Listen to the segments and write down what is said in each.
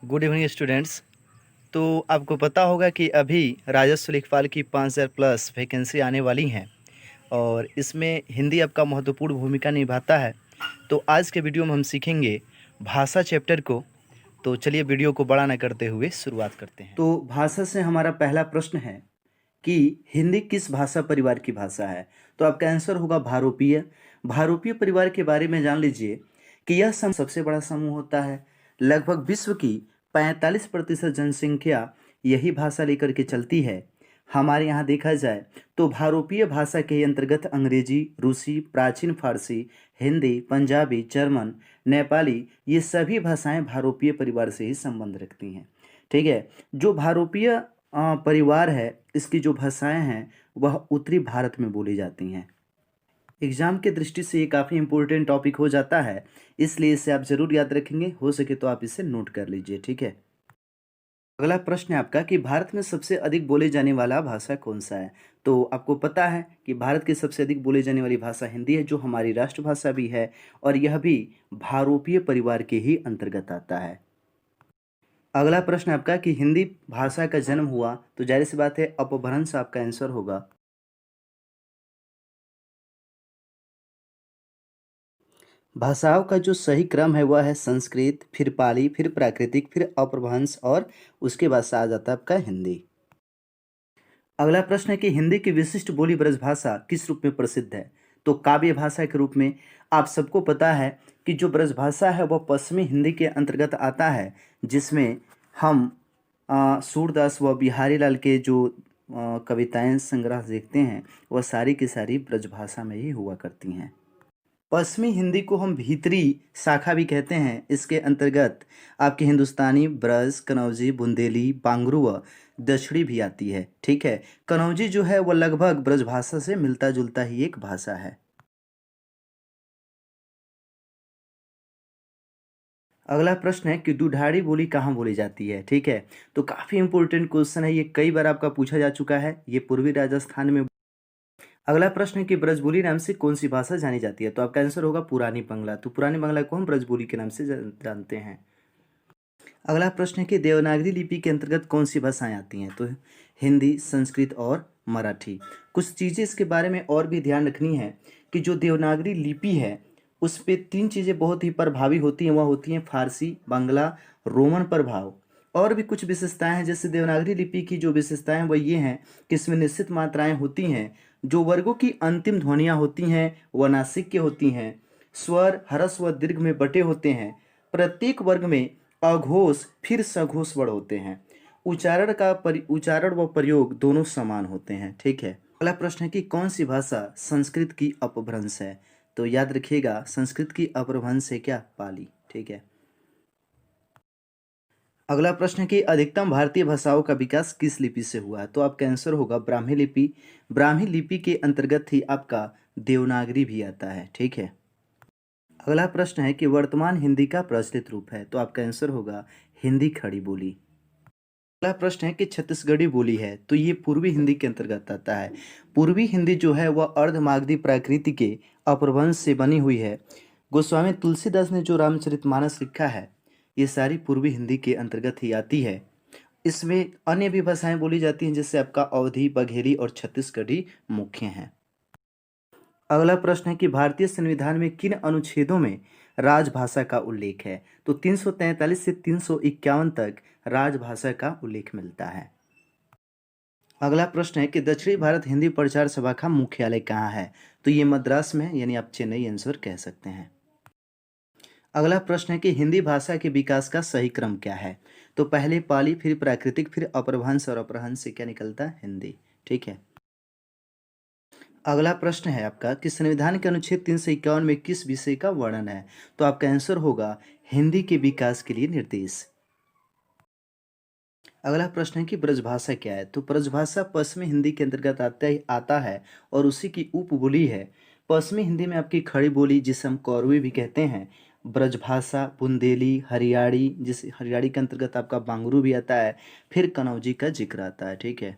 Good evening students. तो आपको पता होगा कि अभी राजस्व लेखपाल की 5000 प्लस वैकेंसी आने वाली हैं और इसमें हिंदी आपका महत्वपूर्ण भूमिका निभाता है। तो आज के वीडियो में हम सीखेंगे भाषा चैप्टर को। तो चलिए वीडियो को बड़ा न करते हुए शुरुआत करते हैं। तो भाषा से हमारा पहला प्रश्न है कि हिंदी किस भाषा परिवार की भाषा है। तो आपका आंसर होगा भारोपीय। भारोपीय परिवार के बारे में जान लीजिए कि यह सबसे बड़ा समूह होता है। लगभग विश्व की 45% जनसंख्या यही भाषा लेकर के चलती है। हमारे यहाँ देखा जाए तो भारोपीय भाषा के अंतर्गत अंग्रेजी, रूसी, प्राचीन फारसी, हिंदी, पंजाबी, जर्मन, नेपाली ये सभी भाषाएं भारोपीय परिवार से ही संबंध रखती हैं। ठीक है। जो भारोपीय परिवार है, इसकी जो भाषाएं हैं वह उत्तरी भारत में बोली जाती हैं। एग्जाम के दृष्टि से ये काफ़ी इंपॉर्टेंट टॉपिक हो जाता है, इसलिए इसे आप जरूर याद रखेंगे। हो सके तो आप इसे नोट कर लीजिए। ठीक है। अगला प्रश्न है आपका कि भारत में सबसे अधिक बोले जाने वाला भाषा कौन सा है। तो आपको पता है कि भारत की सबसे अधिक बोले जाने वाली भाषा हिंदी है, जो हमारी राष्ट्रभाषा भी है और यह भी भारोपीय परिवार के ही अंतर्गत आता है। अगला प्रश्न आपका कि हिंदी भाषा का जन्म हुआ, तो जाहिर सी बात है अपभ्रंश आपका आंसर होगा। भाषाओं का जो सही क्रम है वह है संस्कृत, फिर पाली, फिर प्राकृतिक, फिर अपभ्रंश और उसके बाद से आ जाता है आपका हिंदी। अगला प्रश्न है कि हिंदी की विशिष्ट बोली ब्रजभाषा किस रूप में प्रसिद्ध है। तो काव्य भाषा के रूप में। आप सबको पता है कि जो ब्रजभाषा है वह पश्चिमी हिंदी के अंतर्गत आता है, जिसमें हम सूरदास व बिहारी लाल के जो कविताएं संग्रह देखते हैं वह सारी की सारी ब्रजभाषा में ही हुआ करती हैं। पश्चिमी हिंदी को हम भीतरी शाखा भी कहते हैं। इसके अंतर्गत आपकी हिंदुस्तानी, ब्रज, कनौजी, बुंदेली, बांगरू व दक्षिणी भी आती है। ठीक है। कनौजी जो है वह लगभग ब्रजभाषा से मिलता जुलता ही एक भाषा है। अगला प्रश्न है कि दुधारी बोली कहाँ बोली जाती है। ठीक है। तो काफ़ी इंपॉर्टेंट क्वेश्चन है, ये कई बार आपका पूछा जा चुका है। ये पूर्वी राजस्थान में। अगला प्रश्न है कि ब्रजबोली नाम से कौन सी भाषा जानी जाती है। तो आपका आंसर होगा पुरानी बांग्ला। तो पुरानी बांग्ला को हम ब्रजबोली के नाम से जानते हैं। अगला प्रश्न है कि देवनागरी लिपि के अंतर्गत कौन सी भाषाएं आती हैं। तो हिंदी, संस्कृत और मराठी। कुछ चीज़ें इसके बारे में और भी ध्यान रखनी है कि जो देवनागरी लिपि है उस पे 3 चीज़ें बहुत ही प्रभावी होती हैं। वह होती हैं फारसी, बांग्ला, रोमन प्रभाव। और भी कुछ विशेषताएं हैं। जैसे देवनागरी लिपि की जो विशेषताएं वह ये हैं कि इसमें निश्चित मात्राएं होती हैं। जो वर्गों की अंतिम ध्वनियाँ होती हैं वह नासिक्य होती हैं। स्वर ह्रस्व व दीर्घ में बटे होते हैं। प्रत्येक वर्ग में अघोष फिर सघोष वर्ण होते हैं। उच्चारण व प्रयोग दोनों समान होते हैं। ठीक है। अगला प्रश्न है कि कौन सी भाषा संस्कृत की अपभ्रंश है। तो याद रखिएगा संस्कृत की अपभ्रंश है क्या, पाली। ठीक है। अगला प्रश्न है कि अधिकतम भारतीय भाषाओं का विकास किस लिपि से हुआ है। तो आपका आंसर होगा ब्राह्मी लिपि। ब्राह्मी लिपि के अंतर्गत ही आपका देवनागरी भी आता है। ठीक है। अगला प्रश्न है कि वर्तमान हिंदी का प्रचलित रूप है। तो आपका आंसर होगा हिंदी खड़ी बोली। अगला प्रश्न है कि छत्तीसगढ़ी बोली है। तो ये पूर्वी हिंदी के अंतर्गत आता है। पूर्वी हिंदी जो है वह अर्धमागधी प्राकृति के अपभ्रंश से बनी हुई है। गोस्वामी तुलसीदास ने जो रामचरितमानस लिखा है ये सारी पूर्वी हिंदी के अंतर्गत ही आती है। इसमें अन्य भी भाषाएं बोली जाती हैं, जैसे आपका अवधी, बघेली और छत्तीसगढ़ी मुख्य हैं। अगला प्रश्न है कि भारतीय संविधान में किन अनुच्छेदों में राजभाषा का उल्लेख है। तो 343 से 351 तक राजभाषा का उल्लेख मिलता है। अगला प्रश्न है कि दक्षिणी भारत हिंदी प्रचार सभा का मुख्यालय कहाँ है। तो ये मद्रास में है, यानी आप चेन्नई आंसर कह सकते हैं। अगला प्रश्न है कि हिंदी भाषा के विकास का सही क्रम क्या है। तो पहले पाली, फिर प्राकृतिक, फिर अपभ्रंश और अपभ्रंश से क्या निकलता है, हिंदी। ठीक है। अगला प्रश्न है आपका कि संविधान के अनुच्छेद 351 में किस विषय का वर्णन है। तो आपका आंसर होगा हिंदी के विकास के लिए निर्देश। अगला प्रश्न है कि ब्रजभाषा क्या है। तो ब्रजभाषा पश्चिमी हिंदी के अंतर्गत आता है और उसी की उपबोली है। पश्चिमी हिंदी में आपकी खड़ी बोली, जिसे हम कौरवी भी कहते हैं, ब्रजभाषा, बुंदेली, हरियाणी, जिस हरियाणी के अंतर्गत आपका बांगरू भी आता है, फिर कनौजी का जिक्र आता है। ठीक है।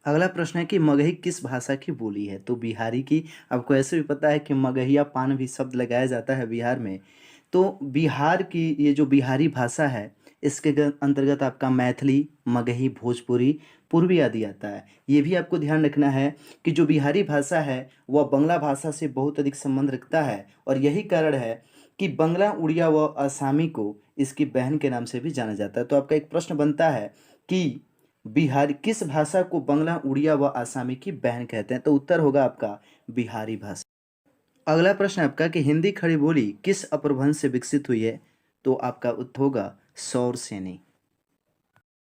अगला प्रश्न है कि मगही किस भाषा की बोली है। तो बिहारी की। आपको ऐसे भी पता है कि मगहिया पान भी शब्द लगाया जाता है बिहार में। तो बिहार की ये जो बिहारी भाषा है इसके अंतर्गत आपका मैथिली, मगही, भोजपुरी, पूर्वी आदि आता है। ये भी आपको ध्यान रखना है कि जो बिहारी भाषा है वह बंगला भाषा से बहुत अधिक संबंध रखता है और यही कारण है कि बंगला, उड़िया व आसामी को इसकी बहन के नाम से भी जाना जाता है। तो आपका एक प्रश्न बनता है कि बिहारी किस भाषा को बंगला, उड़िया व आसामी की बहन कहते हैं? तो उत्तर होगा आपका बिहारी भाषा। अगला प्रश्न है आपका कि हिंदी खड़ी बोली किस अपभ्रंश से विकसित हुई है? तो आपका उत्तर होगा सौर सेनी।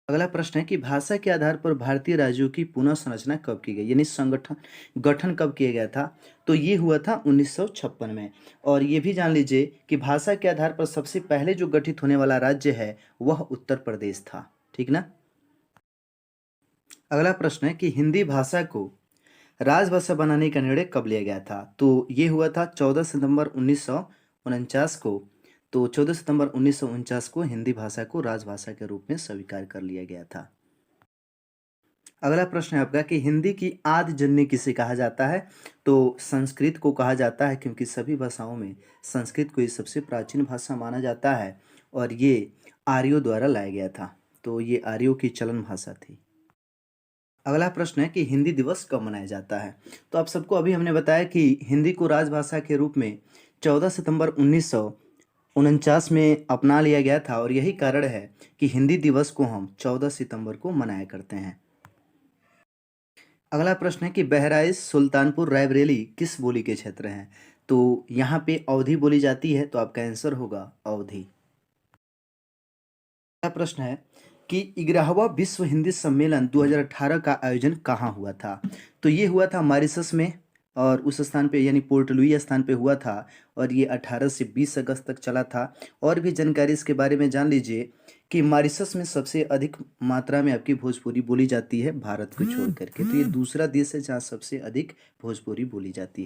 अगला प्रश्न है कि भाषा के आधार पर भारतीय राज्यों की पुनः संरचना कब की गई, यानी संगठन गठन कब किया गया था? तो ये हुआ था 1956 में। और ये भी जान लीजिए कि भाषा के आधार पर सबसे पहले जो गठित होने वाला राज्य है वह उत्तर प्रदेश था। ठीक ना। अगला प्रश्न है कि हिंदी भाषा को राजभाषा बनाने का निर्णय कब लिया गया था? तो ये हुआ था 14 सितंबर 1949 को। तो 14 सितंबर 1949 को हिंदी भाषा को राजभाषा के रूप में स्वीकार कर लिया गया था। अगला प्रश्न है आपका कि हिंदी की आदि जननी किसे कहा जाता है? तो संस्कृत को कहा जाता है, क्योंकि सभी भाषाओं में संस्कृत को ही सबसे प्राचीन भाषा माना जाता है और ये आर्यों द्वारा लाया गया था। तो ये आर्यों की चलन भाषा थी। अगला प्रश्न है कि हिंदी दिवस कब मनाया जाता है? तो आप सबको अभी हमने बताया कि हिंदी को राजभाषा के रूप में 14 सितंबर 1949 में अपना लिया गया था और यही कारण है कि हिंदी दिवस को हम 14 सितंबर को मनाया करते हैं। अगला प्रश्न है कि बहराइच, सुल्तानपुर, रायबरेली किस बोली के क्षेत्र हैं? तो यहाँ पे अवधी बोली जाती है, तो आपका आंसर होगा अवधी। अगला प्रश्न है कि 11वां विश्व हिंदी सम्मेलन 2018 का आयोजन कहाँ हुआ था? तो ये हुआ था मॉरिशस में और उस स्थान पे यानी पोर्ट लुई स्थान पे हुआ था और ये 18 से 20 अगस्त तक चला था। और भी जानकारी इसके बारे में जान लीजिए कि मॉरिशस में सबसे अधिक मात्रा में आपकी भोजपुरी बोली जाती है भारत को छोड़ करके। तो ये दूसरा देश है जहाँ सबसे अधिक भोजपुरी बोली जाती है।